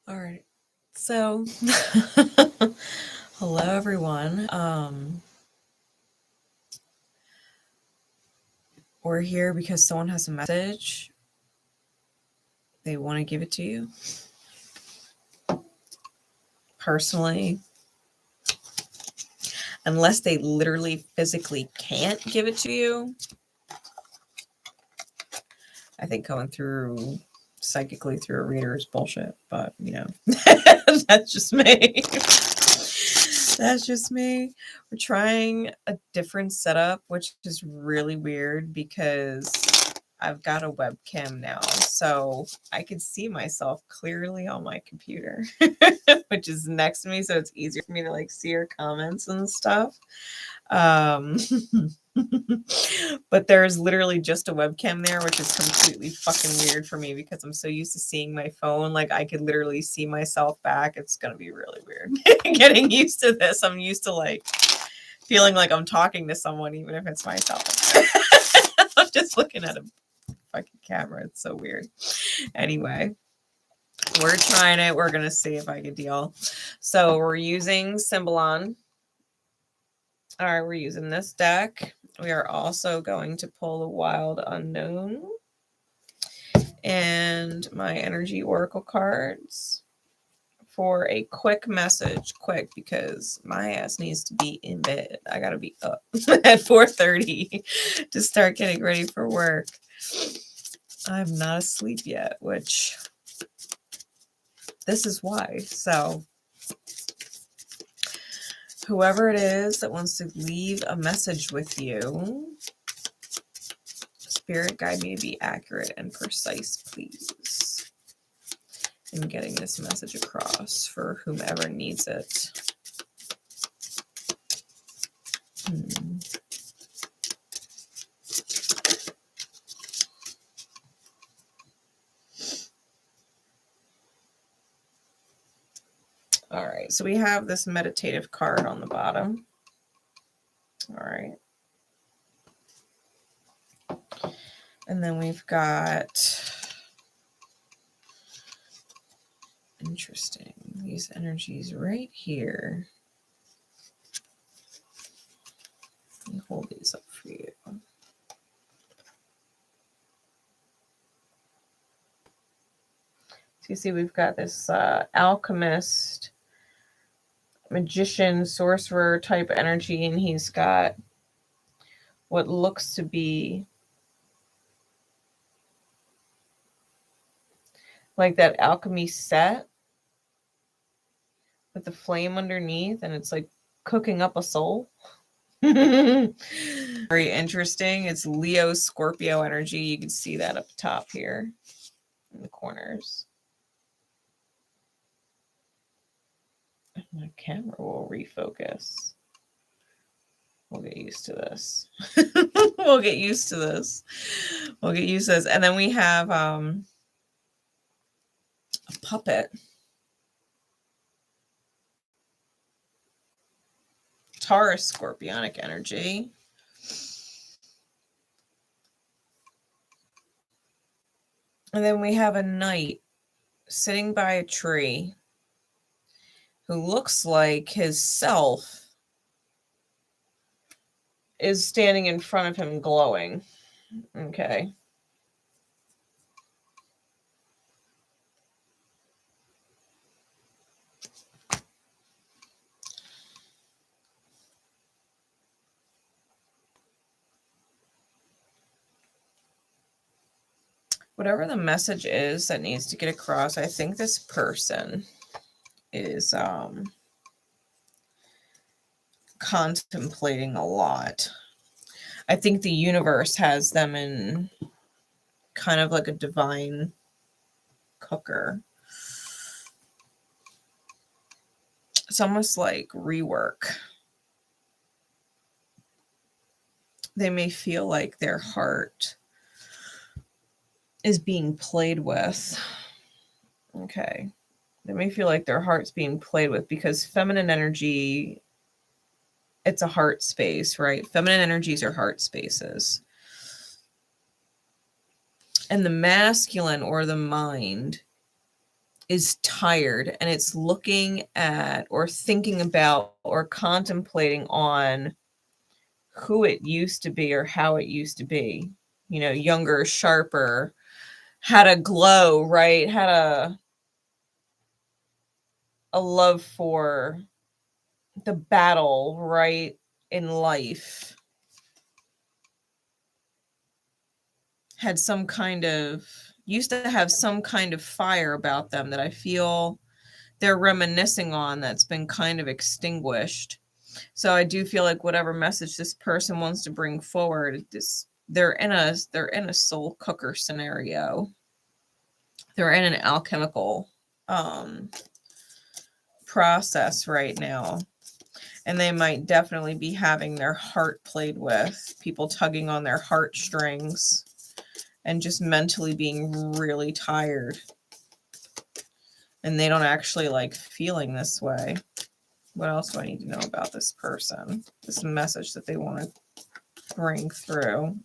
All right. So, hello everyone. We're here because someone has a message. They want to give it to you. Personally, unless they literally physically can't give it to you, I think going through psychically through a reader is bullshit, but you know, that's just me. That's just me. We're trying a different setup, which is really weird because I've got a webcam now, so I can see myself clearly on my computer, which is next to me, so it's easier for me to like see your comments and stuff. But there's literally just a webcam there, which is completely fucking weird for me because I'm so used to seeing my phone. Like I could literally see myself back. It's gonna be really weird getting used to this. I'm used to like feeling like I'm talking to someone, even if it's myself. I'm just looking at a fucking camera. It's so weird. Anyway, we're trying it. We're gonna see if I can deal. So we're using Symbolon. All right, we're using this deck. We are also going to pull the Wild Unknown and my Energy Oracle cards for a quick message. Quick, because my ass needs to be in bed. I gotta be up at 4:30 to start getting ready for work. I'm not asleep yet, which this is why. So whoever it is that wants to leave a message with you, Spirit, guide me to be accurate and precise, please, in getting this message across for whomever needs it. All right, so we have this meditative card on the bottom. All right. And then we've got, interesting, these energies right here. Let me hold these up for you. So you see we've got this alchemist, magician, sorcerer type energy, and he's got what looks to be like that alchemy set with the flame underneath, and it's like cooking up a soul. Very interesting. It's Leo Scorpio energy. You can see that up top here in the corners. My camera will refocus. We'll get used to this. We'll get used to this. We'll get used to this. And then we have a puppet. Taurus scorpionic energy. And then we have a knight sitting by a tree who looks like his self is standing in front of him glowing. Okay. Whatever the message is that needs to get across, I think this person is contemplating a lot. I think the universe has them in kind of like a divine cooker. It's almost like rework. They may feel like their heart is being played with. Okay. They may feel like their heart's being played with because feminine energy, it's a heart space, right? Feminine energies are heart spaces. And the masculine or the mind is tired, and it's looking at or thinking about or contemplating on who it used to be or how it used to be. You know, younger, sharper, had a glow, right? Had a love for the battle, right, in life. Had some kind of, used to have some kind of fire about them that I feel they're reminiscing on that's been kind of extinguished. So I do feel like whatever message this person wants to bring forward, they're in a soul cooker scenario. They're in an alchemical process right now. And they might definitely be having their heart played with, people tugging on their heartstrings, and just mentally being really tired. And they don't actually like feeling this way. What else do I need to know about this person? This message that they want to bring through.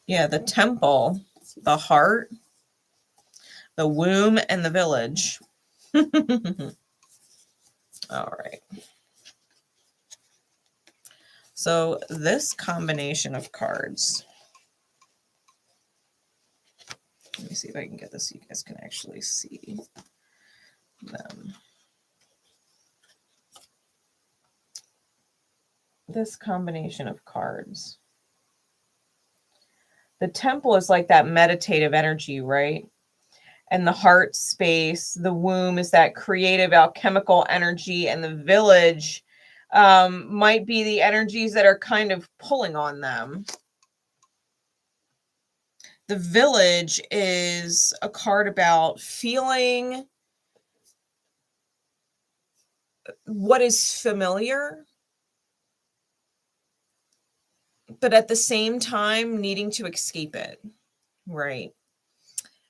Yeah, the temple, the heart, the womb, and the village. All right. So this combination of cards, let me see if I can get this so you guys can actually see them. This combination of cards. The temple is like that meditative energy, right? And the heart space, the womb is that creative alchemical energy, and the village might be the energies that are kind of pulling on them. The village is a card about feeling what is familiar, but at the same time needing to escape it, right?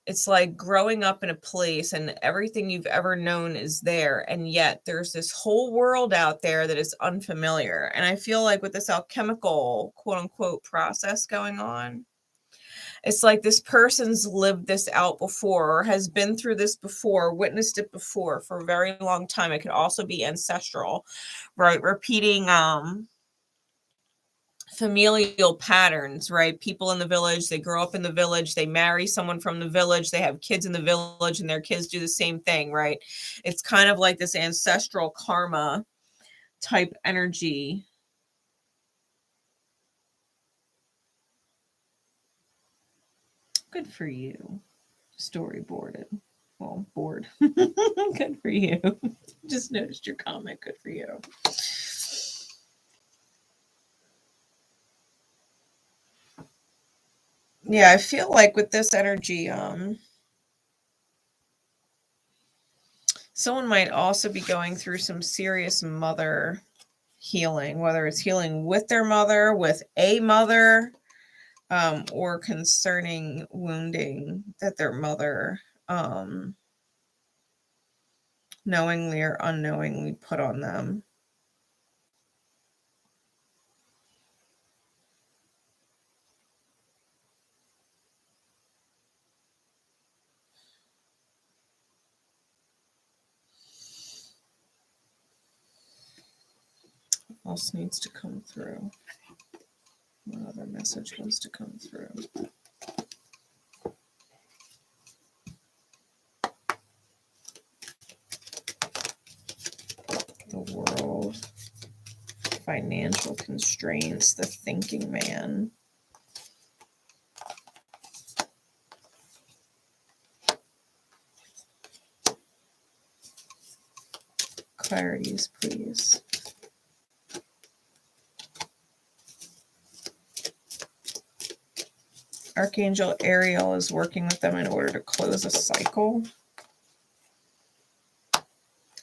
It's like growing up in a place and everything you've ever known is there, and yet there's this whole world out there that is unfamiliar. And I feel like with this alchemical quote unquote process going on, it's like this person's lived this out before, or has been through this before, witnessed it before for a very long time. It could also be ancestral, right? Repeating familial patterns, right? People in the village, they grow up in the village, they marry someone from the village, they have kids in the village, and their kids do the same thing, right? It's kind of like this ancestral karma type energy. Good for you. Storyboarded. Well, bored. Good for you. Just noticed your comment. Good for you. Yeah, I feel like with this energy, someone might also be going through some serious mother healing, whether it's healing with their mother, with a mother, or concerning wounding that their mother knowingly or unknowingly put on them. What else needs to come through? What other message wants to come through? The world, financial constraints, the thinking man. Clarities, please. Archangel Ariel is working with them in order to close a cycle.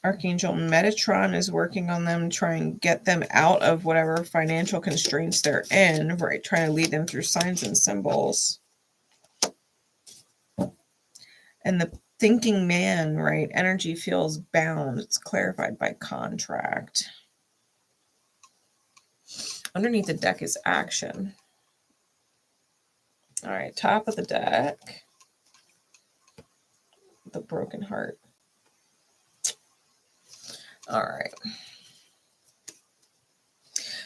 Archangel Metatron is working on them, trying to get them out of whatever financial constraints they're in, right? Trying to lead them through signs and symbols. And the thinking man, right? Energy feels bound. It's clarified by contract. Underneath the deck is action. All right, top of the deck, the broken heart. All right.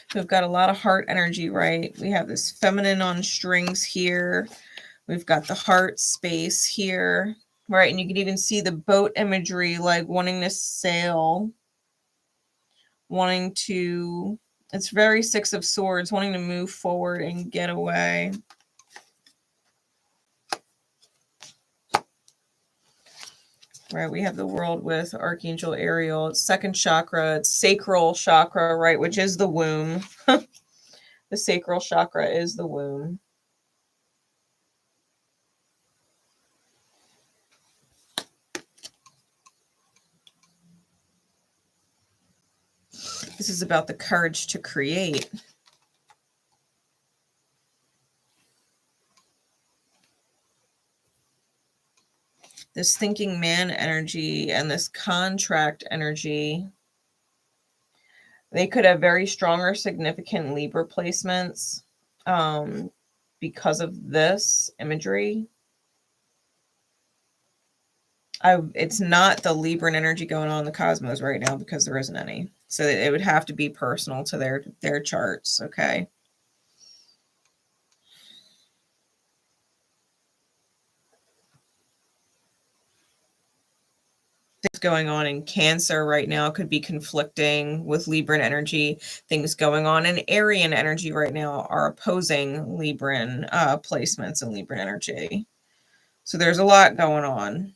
So we've got a lot of heart energy, right? We have this feminine on strings here. We've got the heart space here, right? And you can even see the boat imagery, like wanting to sail, wanting to, it's very Six of Swords, wanting to move forward and get away. Right, we have the world with Archangel Ariel. It's second chakra, it's sacral chakra, right, which is the womb. The sacral chakra is the womb. This is about the courage to create. This thinking man energy and this contract energy, they could have very strong or significant Libra placements because of this imagery. It's not the Libran energy going on in the cosmos right now because there isn't any. So it would have to be personal to their charts, okay? Things going on in Cancer right now could be conflicting with Libran energy. Things going on in Arian energy right now are opposing Libran placements and Libran energy. So there's a lot going on.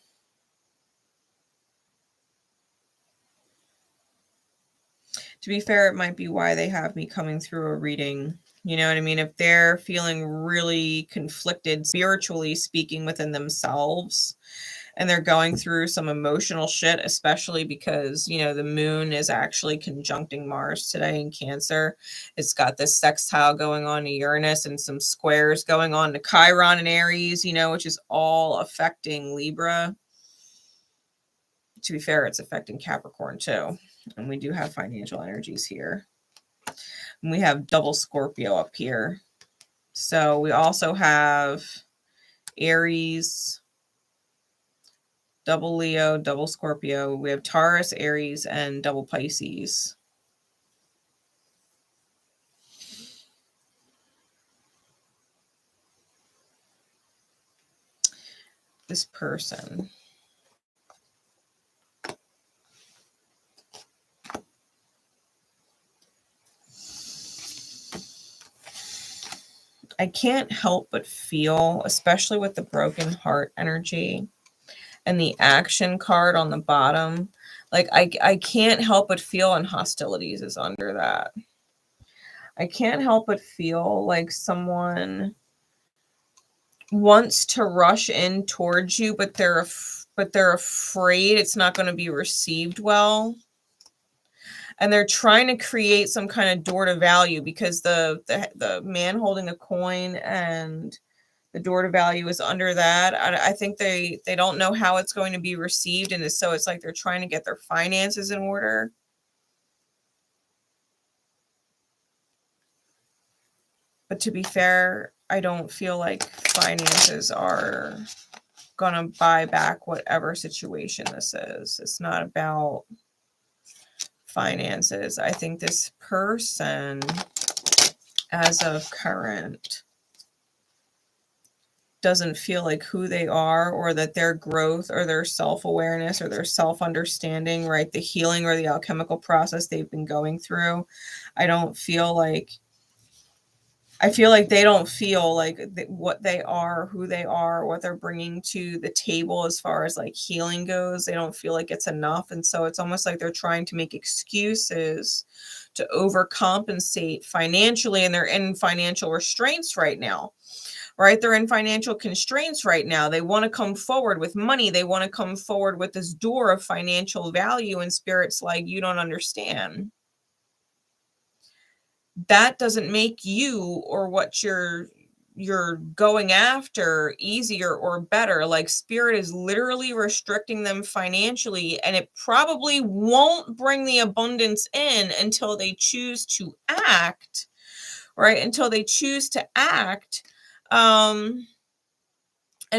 To be fair, it might be why they have me coming through a reading. You know what I mean? If they're feeling really conflicted, spiritually speaking, within themselves, and they're going through some emotional shit, especially because, you know, the moon is actually conjuncting Mars today in Cancer. It's got this sextile going on to Uranus and some squares going on to Chiron and Aries, you know, which is all affecting Libra. To be fair, it's affecting Capricorn too. And we do have financial energies here. And we have double Scorpio up here. So we also have Aries, double Leo, double Scorpio. We have Taurus, Aries, and double Pisces. This person. I can't help but feel, especially with the broken heart energy and the action card on the bottom, like I can't help but feel, and hostilities is under that. I can't help but feel like someone wants to rush in towards you, but they're afraid it's not going to be received well. And they're trying to create some kind of door to value, because the man holding a coin and the door to value is under that. I think they don't know how it's going to be received. And so it's like they're trying to get their finances in order. But to be fair, I don't feel like finances are going to buy back whatever situation this is. It's not about finances. I think this person, as of current, doesn't feel like who they are, or that their growth or their self-awareness or their self-understanding, right, the healing or the alchemical process they've been going through, I feel like they don't feel like what they are, who they are, what they're bringing to the table as far as like healing goes. They don't feel like it's enough. And so it's almost like they're trying to make excuses to overcompensate financially, and they're in financial restraints right now. Right? They're in financial constraints right now. They want to come forward with money. They want to come forward with this door of financial value, and Spirit's like, you don't understand. That doesn't make you or what you're going after easier or better. Like, Spirit is literally restricting them financially, and it probably won't bring the abundance in until they choose to act right? Until they choose to act and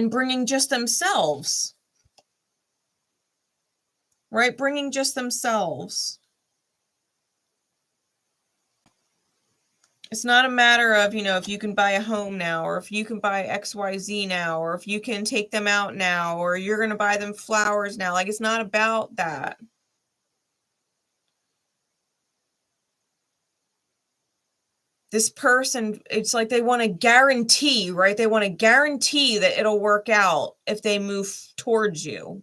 bringing just themselves, right? Bringing just themselves. It's not a matter of, you know, if you can buy a home now, or if you can buy XYZ now, or if you can take them out now, or you're going to buy them flowers now. Like, it's not about that. This person, it's like they want to guarantee, right? They want to guarantee that it'll work out if they move towards you.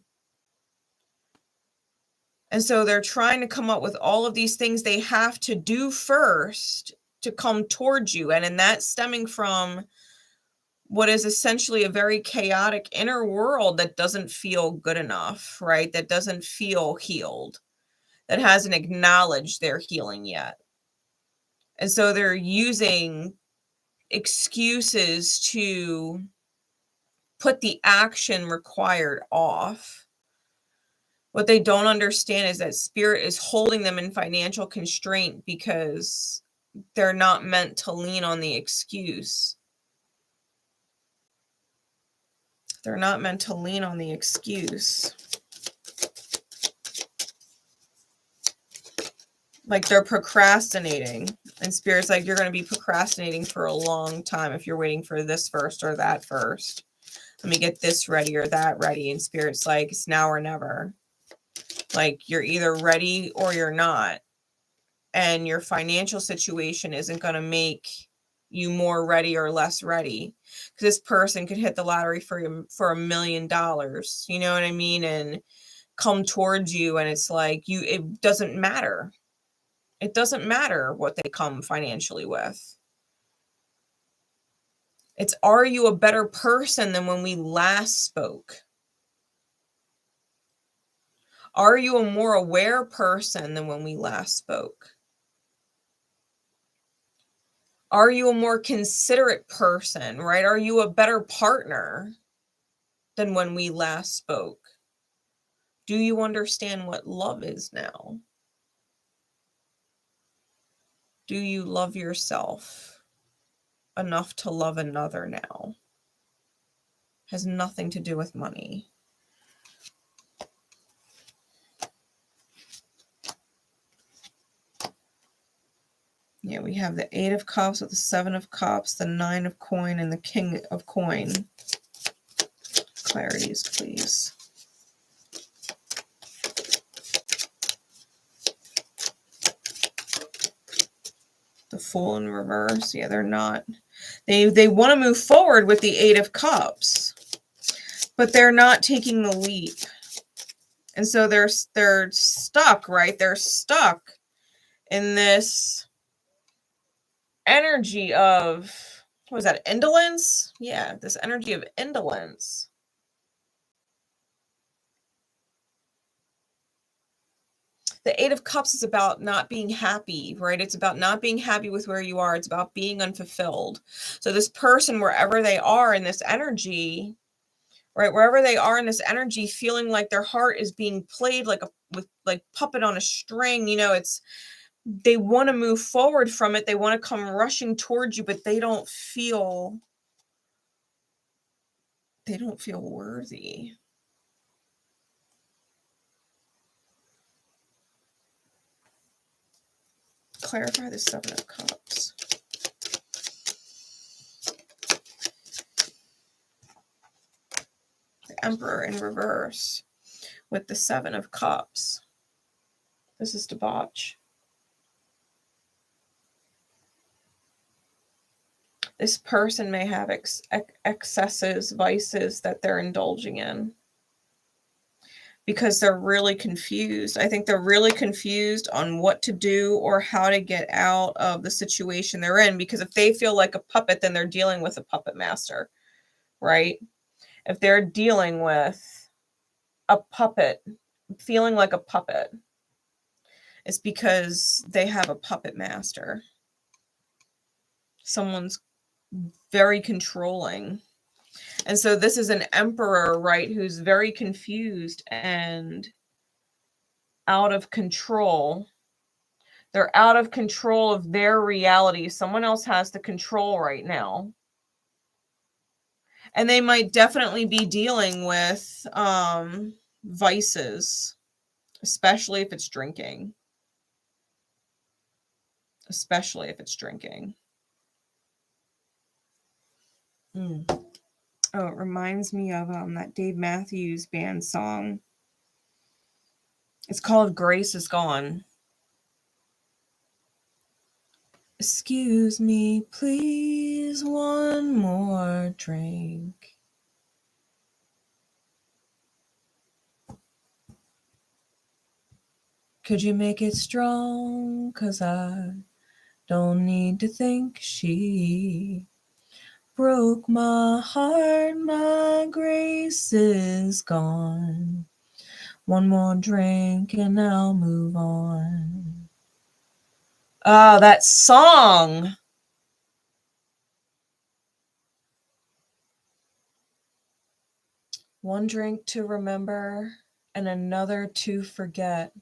And so they're trying to come up with all of these things they have to do first to come towards you. And in that, stemming from what is essentially a very chaotic inner world that doesn't feel good enough, right? That doesn't feel healed, that hasn't acknowledged their healing yet. And so they're using excuses to put the action required off. What they don't understand is that spirit is holding them in financial constraint because they're not meant to lean on the excuse. They're not meant to lean on the excuse. Like, they're procrastinating. And spirit's like, you're going to be procrastinating for a long time if you're waiting for this first or that first. Let me get this ready or that ready. And spirit's like, it's now or never. Like, you're either ready or you're not. And your financial situation isn't going to make you more ready or less ready. Because this person could hit the lottery for $1 million. You know what I mean? And come towards you. And it's like, it doesn't matter. It doesn't matter what they come financially with. It's, are you a better person than when we last spoke? Are you a more aware person than when we last spoke? Are you a more considerate person, right? Are you a better partner than when we last spoke? Do you understand what love is now? Do you love yourself enough to love another now? Has nothing to do with money. Yeah, we have the 8 of Cups with the 7 of Cups, the 9 of Coin, and the King of Coin. Clarities, please. The Fool in reverse. Yeah, they're not. They want to move forward with the 8 of Cups, but they're not taking the leap. And so they're stuck, right? They're stuck in this energy of, what was that, indolence? Yeah, this energy of indolence. The 8 of Cups is about not being happy, right? It's about not being happy with where you are. It's about being unfulfilled. So this person, wherever they are in this energy, right, wherever they are in this energy, feeling like their heart is being played like puppet on a string, you know, they want to move forward from it. They want to come rushing towards you, but they don't feel worthy. Clarify the 7 of Cups. The Emperor in reverse with the 7 of Cups. This is debauch. This person may have excesses, vices that they're indulging in because they're really confused. I think they're really confused on what to do or how to get out of the situation they're in, because if they feel like a puppet, then they're dealing with a puppet master, right? If they're dealing with a puppet, feeling like a puppet, it's because they have a puppet master. Someone's very controlling. And so this is an emperor, right, who's very confused and out of control, They're out of control of their reality. Someone else has the control right now. And they might definitely be dealing with vices, especially if it's drinking. Especially if it's drinking. Oh, it reminds me of that Dave Matthews Band song. It's called Grace Is Gone. Excuse me, please, one more drink. Could you make it strong? 'Cause I don't need to think. She broke my heart, my grace is gone. One more drink and I'll move on. Oh, that song. One drink to remember and another to forget.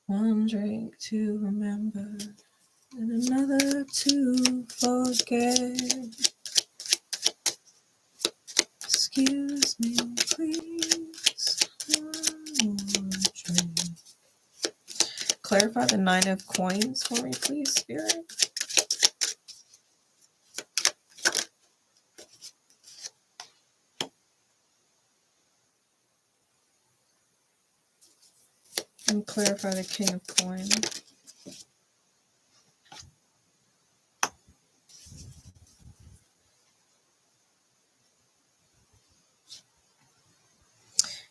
One drink to remember and another to forget. Excuse me, please. One more drink. Clarify the 9 of coins for me, please, Spirit. And clarify the King of Coins.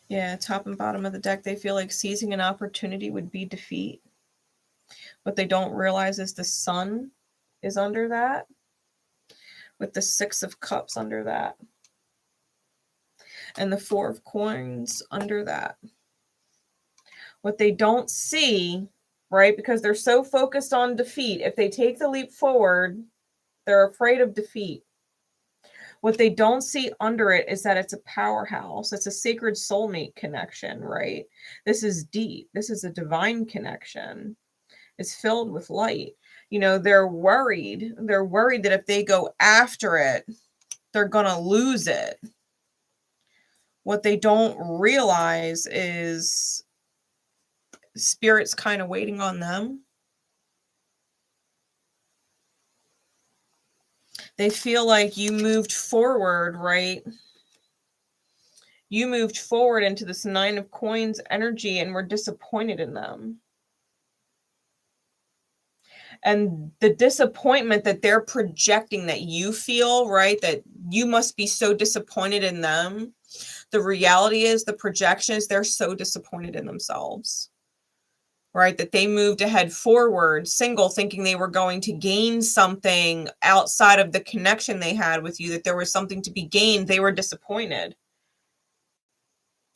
Yeah, top and bottom of the deck, they feel like seizing an opportunity would be defeat. What they don't realize is the Sun is under that, with the 6 of Cups under that, and the 4 of Coins under that. What they don't see, right, because they're so focused on defeat, if they take the leap forward, they're afraid of defeat. What they don't see under it is that it's a powerhouse. It's a sacred soulmate connection, right? This is deep. This is a divine connection. It's filled with light. You know, they're worried. They're worried that if they go after it, they're going to lose it. What they don't realize is Spirit's kind of waiting on them. They feel like you moved forward, right? You moved forward into this 9 of Coins energy and were disappointed in them. And the disappointment that they're projecting that you feel, right? That you must be so disappointed in them. The reality is, the projection is they're so disappointed in themselves, right? That they moved ahead forward, single, thinking they were going to gain something outside of the connection they had with you, that there was something to be gained. They were disappointed.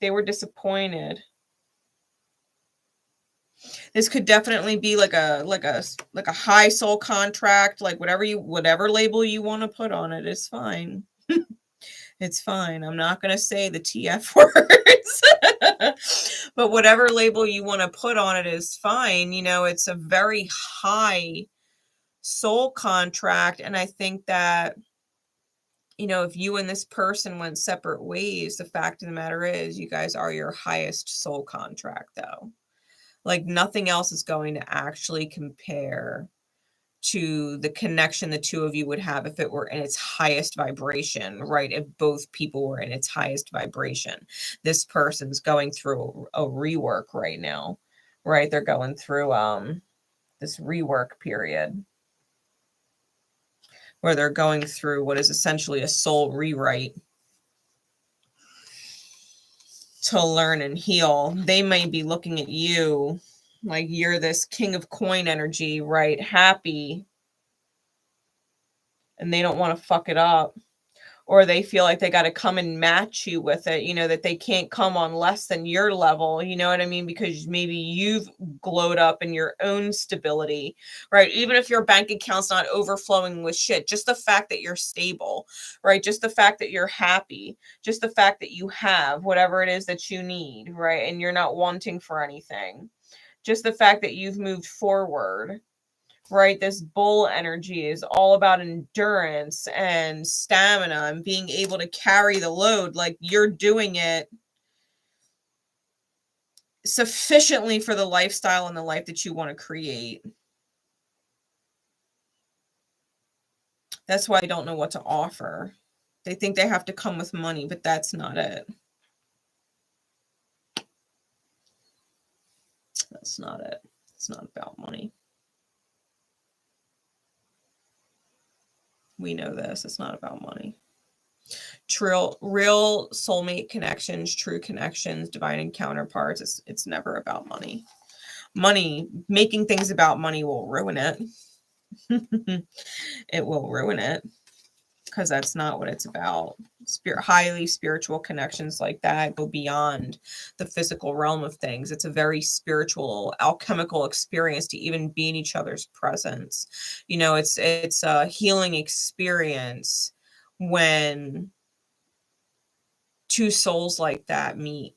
They were disappointed. This could definitely be like a high soul contract, like whatever label you want to put on it is fine. It's fine. I'm not going to say the TF words, but whatever label you want to put on it is fine. You know, it's a very high soul contract. And I think that, you know, if you and this person went separate ways, the fact of the matter is you guys are your highest soul contract, though. Like, nothing else is going to actually compare to the connection the two of you would have if it were in its highest vibration, right? If both people were in its highest vibration. This person's going through a rework right now, right? They're going through this rework period where they're going through what is essentially a soul rewrite to learn and heal. They may be looking at you like you're this King of Coin energy, right? Happy. And they don't want to fuck it up. or they feel like they got to come and match you with it, you know, that they can't come on less than your level, you know what I mean? Because maybe you've glowed up in your own stability, right? Even if your bank account's not overflowing with shit, just the fact that you're stable, right? Just the fact that you're happy, just the fact that you have whatever it is that you need, right? And you're not wanting for anything. Just the fact that you've moved forward, right? This bull energy is all about endurance and stamina and being able to carry the load. Like you're doing it sufficiently for the lifestyle and the life that you want to create. That's why they don't know what to offer. They think they have to come with money, but that's not it. That's not it. It's not about money. We know this. It's not about money. Real soulmate connections, true connections, divine counterparts. It's never about money. Money, making things about money will ruin it. It will ruin it because that's not what it's about. Highly spiritual connections like that go beyond the physical realm of things. It's a very spiritual, alchemical experience to even be in each other's presence. You know, it's a healing experience when two souls like that meet.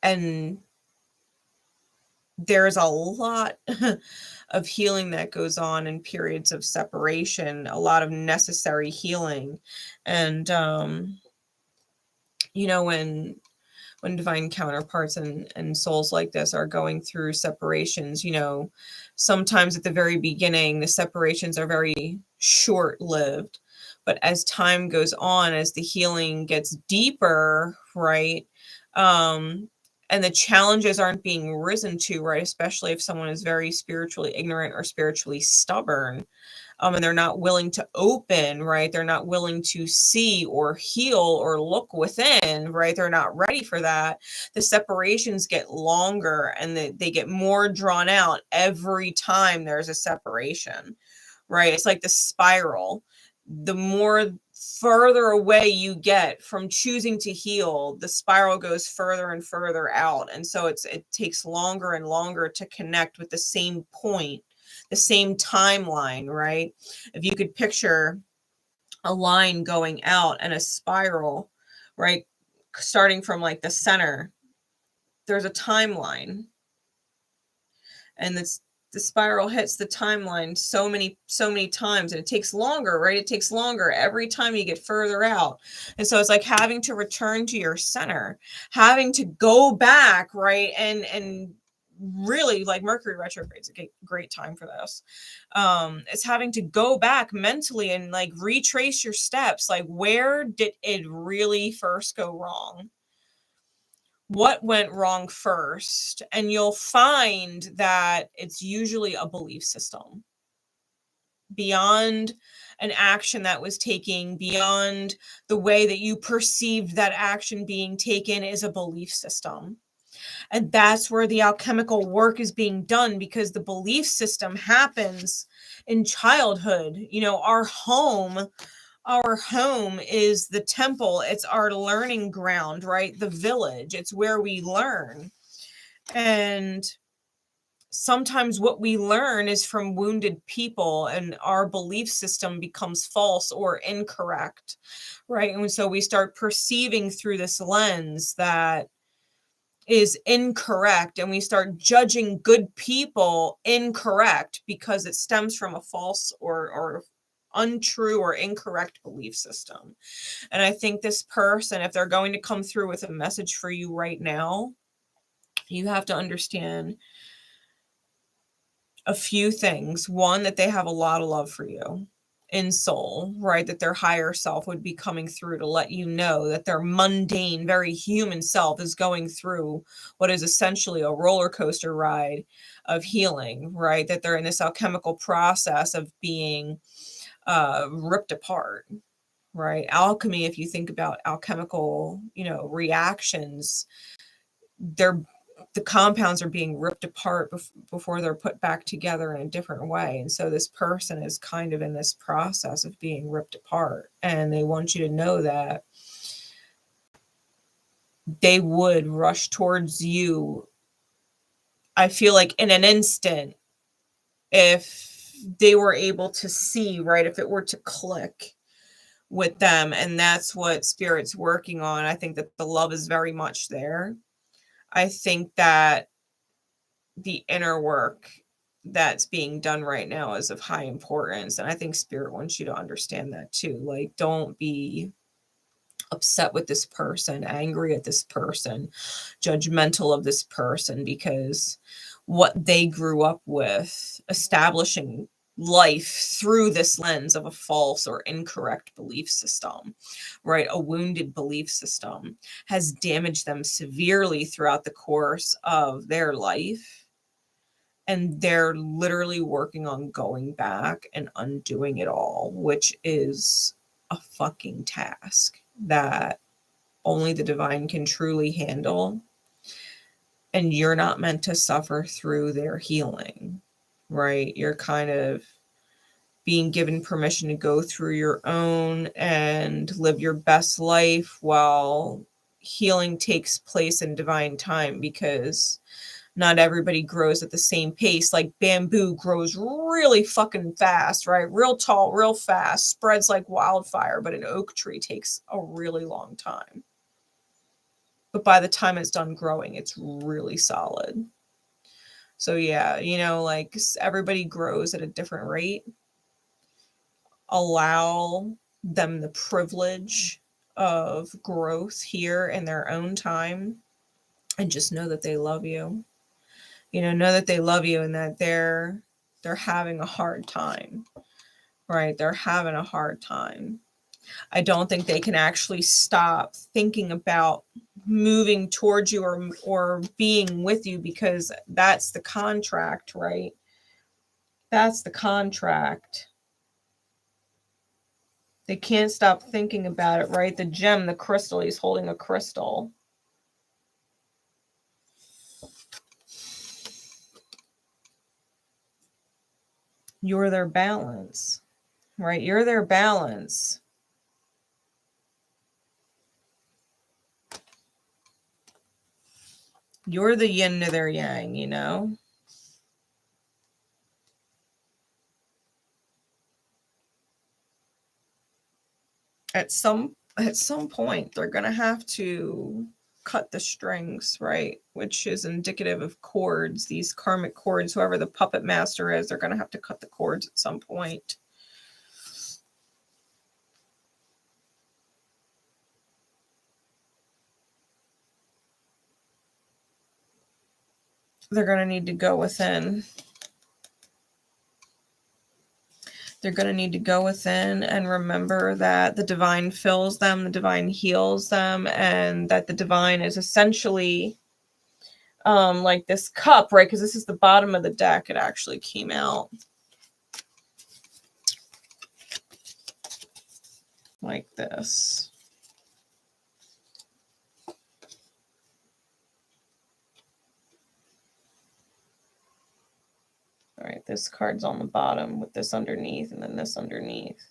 And there's a lot of healing that goes on in periods of separation, a lot of necessary healing. And you know, when divine counterparts and souls like this are going through separations, you know, sometimes at the very beginning the separations are very short-lived, but as time goes on, as the healing gets deeper, right, and the challenges aren't being risen to, right, especially if someone is very spiritually ignorant or spiritually stubborn, and they're not willing to open, right? They're not willing to see or heal or look within, right? They're not ready for that. The separations get longer and they get more drawn out every time there's a separation, right? It's like the spiral. The more further away you get from choosing to heal, the spiral goes further and further out. And so it takes longer and longer to connect with the same point, the same timeline, right? If you could picture a line going out and a spiral, right? Starting from like the center, there's a timeline. And the spiral hits the timeline so many times, and it takes longer, right? It takes longer every time you get further out. And so it's like having to return to your center, having to go back, right? And really, like Mercury retrograde is a great time for this. It's having to go back mentally and like retrace your steps. Like, where did it really first go wrong? What went wrong first? And you'll find that it's usually a belief system beyond an action that was taken, beyond the way that you perceived that action being taken, is a belief system. And that's where the alchemical work is being done, because the belief system happens in childhood. You know, our home is the temple. It's our learning ground, right? The village. It's where we learn. And sometimes what we learn is from wounded people, and our belief system becomes false or incorrect, right? And so we start perceiving through this lens that is incorrect, and we start judging good people incorrect because it stems from a false or untrue or incorrect belief system. And I think this person, if they're going to come through with a message for you right now, you have to understand a few things. One, that they have a lot of love for you in soul, right? That their higher self would be coming through to let you know that their mundane, very human self is going through what is essentially a roller coaster ride of healing, right? That they're in this alchemical process of being ripped apart, right? Alchemy, if you think about alchemical, you know, reactions, they're the compounds are being ripped apart before they're put back together in a different way. And so this person is kind of in this process of being ripped apart. And they want you to know that they would rush towards you, I feel like, in an instant, if they were able to see, right, if it were to click with them. And that's what Spirit's working on. I think that the love is very much there. I think that the inner work that's being done right now is of high importance. And I think Spirit wants you to understand that too. Like, don't be upset with this person, angry at this person, judgmental of this person, because what they grew up with, establishing life through this lens of a false or incorrect belief system, right? A wounded belief system has damaged them severely throughout the course of their life. And they're literally working on going back and undoing it all, which is a fucking task that only the divine can truly handle. And you're not meant to suffer through their healing, right? You're kind of being given permission to go through your own and live your best life while healing takes place in divine time, because not everybody grows at the same pace. Like bamboo grows really fucking fast, right? Real tall, real fast, spreads like wildfire, but an oak tree takes a really long time. But by the time it's done growing, it's really solid. So yeah, you know, like everybody grows at a different rate. Allow them the privilege of growth here in their own time, and just know that they love you. You know that they love you, and that they're having a hard time, right? They're having a hard time. I don't think they can actually stop thinking about moving towards you or being with you, because that's the contract, right? That's the contract. They can't stop thinking about it, right? The gem, the crystal, he's holding a crystal. You're their balance, right? You're their balance. You're the yin to their yang, you know? At some point, they're going to have to cut the strings, right? Which is indicative of cords, these karmic cords. Whoever the puppet master is, they're going to have to cut the cords at some point. They're going to need to go within. They're going to need to go within and remember that the divine fills them, the divine heals them, and that the divine is essentially like this cup, right? Because this is the bottom of the deck. It actually came out like this. All right, this card's on the bottom with this underneath and then this underneath.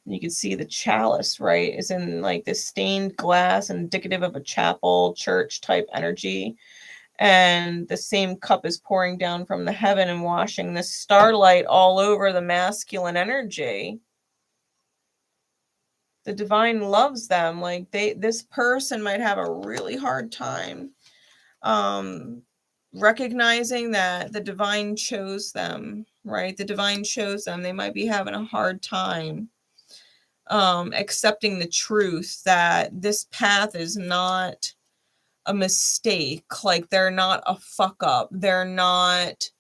And you can see the chalice, right, is in like this stained glass, indicative of a chapel, church type energy. And the same cup is pouring down from the heaven and washing the starlight all over the masculine energy. The divine loves them. Like this person might have a really hard time recognizing that the divine chose them, right? The divine chose them. They might be having a hard time accepting the truth that this path is not a mistake. Like they're not a fuck up. They're not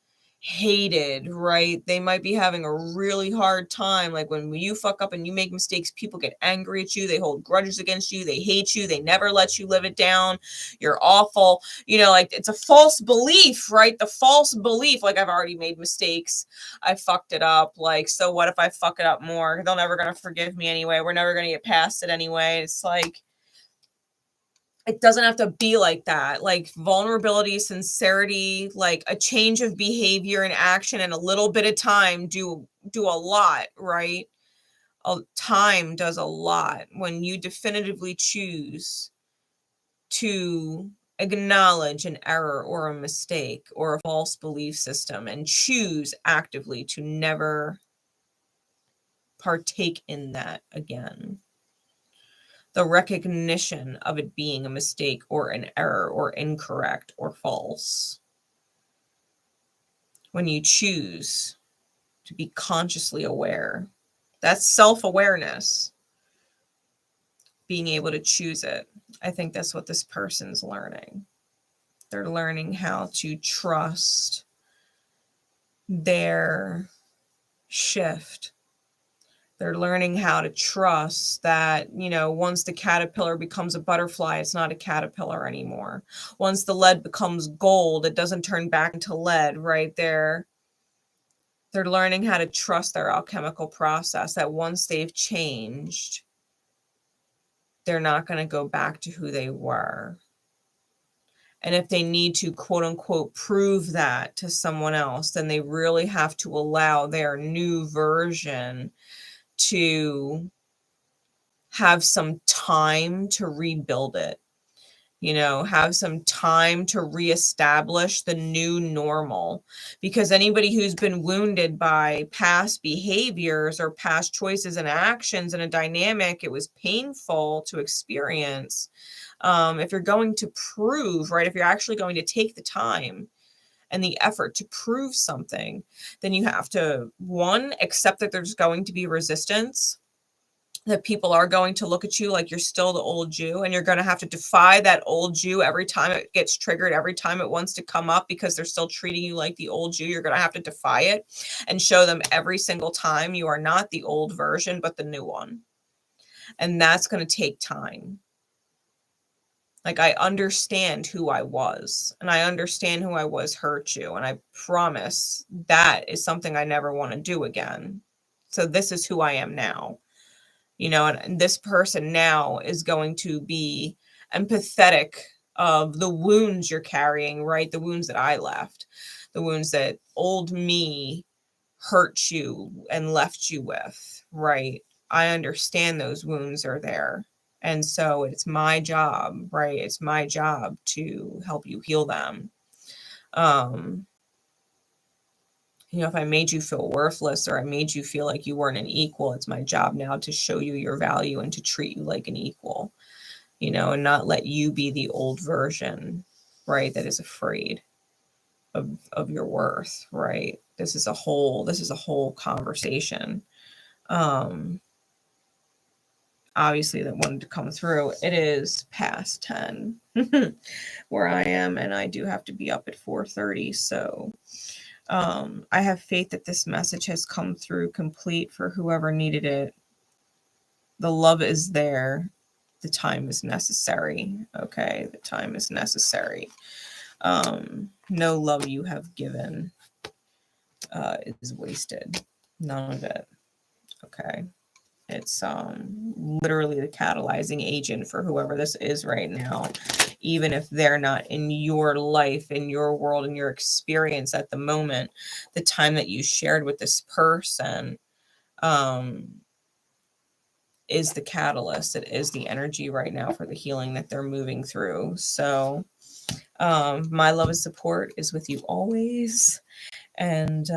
hated, right? They might be having a really hard time. Like when you fuck up and you make mistakes, people get angry at you. They hold grudges against you. They hate you. They never let you live it down. You're awful. You know, like it's a false belief, right? The false belief, like I've already made mistakes. I fucked it up. Like, so what if I fuck it up more? They're never going to forgive me anyway. We're never going to get past it anyway. It's like, it doesn't have to be like that. Like vulnerability, sincerity, like a change of behavior and action and a little bit of time do a lot, right? Time does a lot when you definitively choose to acknowledge an error or a mistake or a false belief system and choose actively to never partake in that again. The recognition of it being a mistake or an error or incorrect or false. When you choose to be consciously aware, that's self-awareness. Being able to choose it. I think that's what this person's learning. They're learning how to trust their shift. They're learning how to trust that, you know, once the caterpillar becomes a butterfly, it's not a caterpillar anymore. Once the lead becomes gold, it doesn't turn back into lead, right? They're learning how to trust their alchemical process, that once they've changed, they're not going to go back to who they were. And if they need to, quote unquote, prove that to someone else, then they really have to allow their new version to have some time to rebuild it, you know, have some time to reestablish the new normal. Because anybody who's been wounded by past behaviors or past choices and actions in a dynamic, it was painful to experience. If you're going to prove, right, if you're actually going to take the time and the effort to prove something, then you have to, one, accept that there's going to be resistance, that people are going to look at you like you're still the old Jew, and you're going to have to defy that old Jew every time it gets triggered, every time it wants to come up, because they're still treating you like the old Jew. You're going to have to defy it and show them every single time you are not the old version, but the new one. And that's going to take time. Like, I understand who I was, and I understand who I was hurt you. And I promise that is something I never want to do again. So this is who I am now, you know, and this person now is going to be empathetic of the wounds you're carrying, right? The wounds that I left, the wounds that old me hurt you and left you with, right? I understand those wounds are there. And so it's my job, right? It's my job to help you heal them. You know, if I made you feel worthless or I made you feel like you weren't an equal, it's my job now to show you your value and to treat you like an equal, you know, and not let you be the old version, right? That is afraid of your worth, right? This is a whole conversation. Obviously that wanted to come through. It is past 10 where I am, and I do have to be up at 4:30. So I have faith that this message has come through complete for whoever needed it. The love is there. The time is necessary. Okay, the time is necessary. No love you have given is wasted. None of it. Okay. It's literally the catalyzing agent for whoever this is right now, even if they're not in your life, in your world, in your experience at the moment. The time that you shared with this person is the catalyst. It is the energy right now for the healing that they're moving through. So my love and support is with you always, and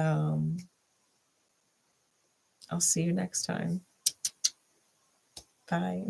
I'll see you next time. Bye.